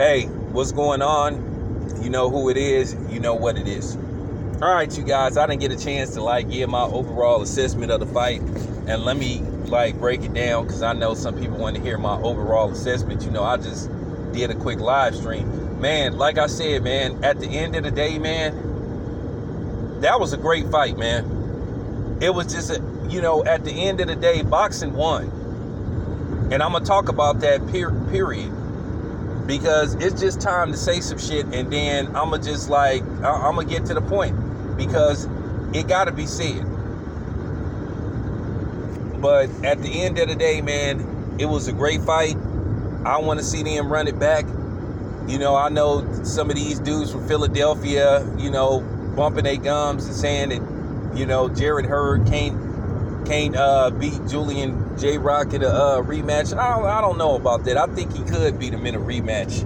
Hey, what's going on? You know who it is. You know what it is. All right, you guys. I didn't get a chance to give my overall assessment of the fight, and let me break it down because I know some people want to hear my overall assessment. I just did a quick live stream, man. Like I said, man. At the end of the day, man, that was a great fight, man. It was just at the end of the day, boxing won, and I'm gonna talk about that period. Because it's just time to say some shit, and then I'm going to get to the point, because it got to be said. But at the end of the day, man, it was a great fight. I want to see them run it back. I know some of these dudes from Philadelphia, bumping their gums and saying that, Jared Hurd can't beat Julian J-Roc in a rematch. I don't know about that. I think he could beat him in a rematch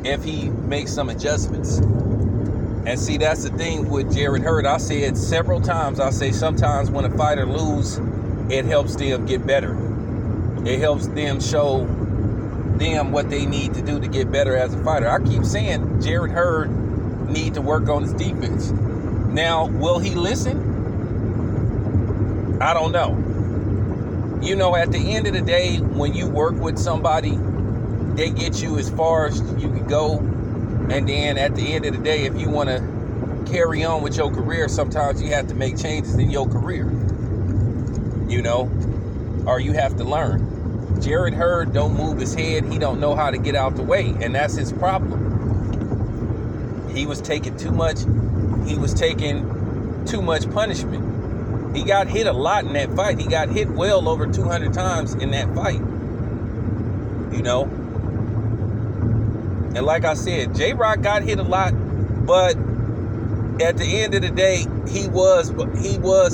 if he makes some adjustments. And see, that's the thing with Jared Hurd. I said several times, sometimes when a fighter loses, it helps them get better. It helps them show them what they need to do to get better as a fighter. I keep saying Jared Hurd need to work on his defense. Now, will he listen? I don't know. At the end of the day, when you work with somebody, they get you as far as you can go. And then at the end of the day, if you want to carry on with your career, sometimes you have to make changes in your career. Or you have to learn. Jared Hurd don't move his head. He don't know how to get out the way. And that's his problem. He was taking too much. He was taking too much punishment. He got hit a lot in that fight. He got hit well over 200 times in that fight. And like I said, J-Roc got hit a lot, but at the end of the day, he was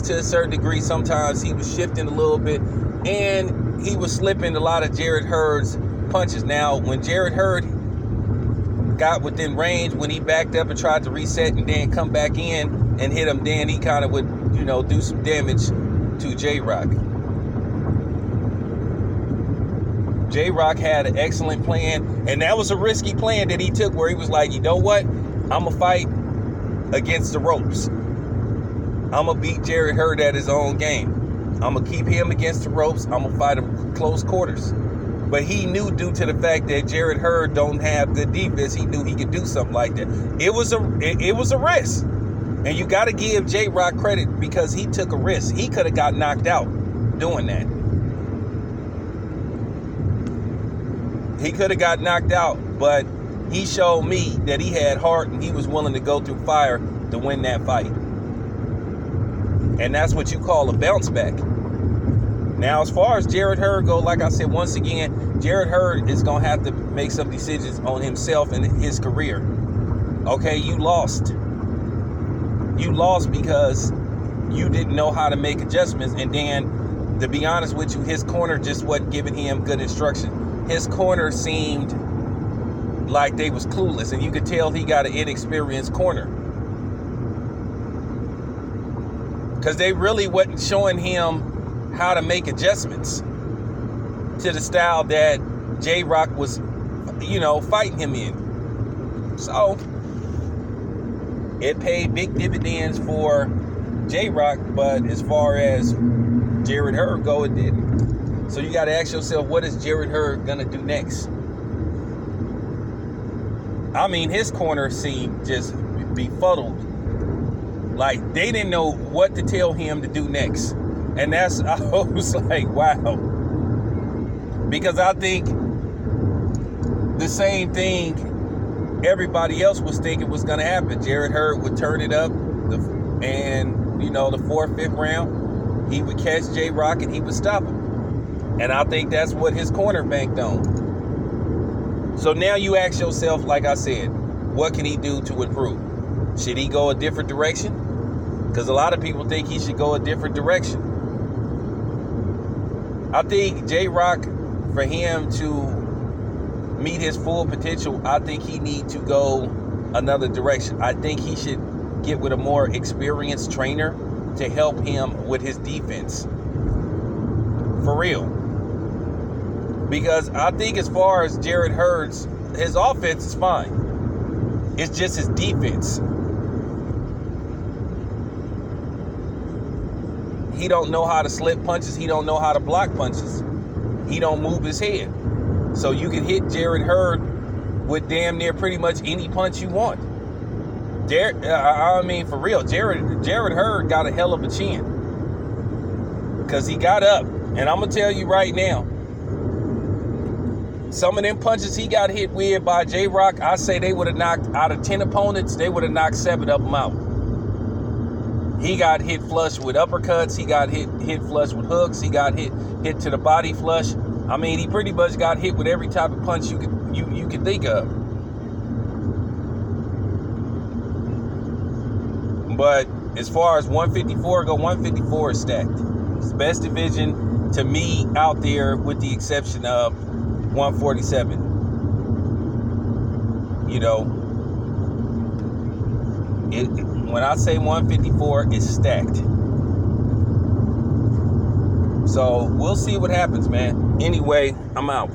to a certain degree. Sometimes he was shifting a little bit, and he was slipping a lot of Jared Hurd's punches. Now, when Jared Hurd got within range, when he backed up and tried to reset and then come back in and hit him, then he kind of would do some damage to J-Roc. J-Roc had an excellent plan, and that was a risky plan that he took, where he was like, you know what? I'm going to fight against the ropes. I'm going to beat Jared Hurd at his own game. I'm going to keep him against the ropes. I'm going to fight him close quarters. But he knew, due to the fact that Jared Hurd don't have good defense, he knew he could do something like that. It was a risk. And you got to give J-Roc credit, because he took a risk. He could have got knocked out doing that. He could have got knocked out, but he showed me that he had heart, and he was willing to go through fire to win that fight. And that's what you call a bounce back. Now, as far as Jared Hurd go, like I said, once again, Jared Hurd is going to have to make some decisions on himself and his career. Okay, you lost. You lost because you didn't know how to make adjustments. And then, to be honest with you, his corner just wasn't giving him good instruction. His corner seemed like they was clueless, and you could tell he got an inexperienced corner, because they really wasn't showing him how to make adjustments to the style that J-Roc was, fighting him in. So it paid big dividends for J-Roc, but as far as Jared Hurd go, it didn't. So you got to ask yourself, what is Jared Hurd going to do next? I mean, his corner seemed just befuddled. Like, they didn't know what to tell him to do next. And I was like, wow. Because I think the same thing everybody else was thinking was going to happen. Jared Hurd would turn it up, and the fourth, fifth round, he would catch J-Roc and he would stop him. And I think that's what his corner banked on. So now you ask yourself, like I said, what can he do to improve? Should he go a different direction? Because a lot of people think he should go a different direction. I think J-Roc, for him to meet his full potential, I think he needs to go another direction. I think he should get with a more experienced trainer to help him with his defense. For real. Because I think as far as Jared Hurd's his offense is fine. It's just his defense. He don't know how to slip punches. He don't know how to block punches. He don't move his head. So you can hit Jarrett Hurd with damn near pretty much any punch you want. I mean, for real, Jarrett Hurd got a hell of a chin. Because he got up. And I'm going to tell you right now, some of them punches he got hit with by J-Roc, I say they would have knocked, out of 10 opponents, they would have knocked 7 of them out. He got hit flush with uppercuts. He got hit flush with hooks. He got hit to the body flush. I mean, he pretty much got hit with every type of punch you could think of. But as far as 154 go, 154 is stacked. It's the best division to me out there, with the exception of 147. You know, when I say 154, it's stacked. So we'll see what happens, man. Anyway, I'm out.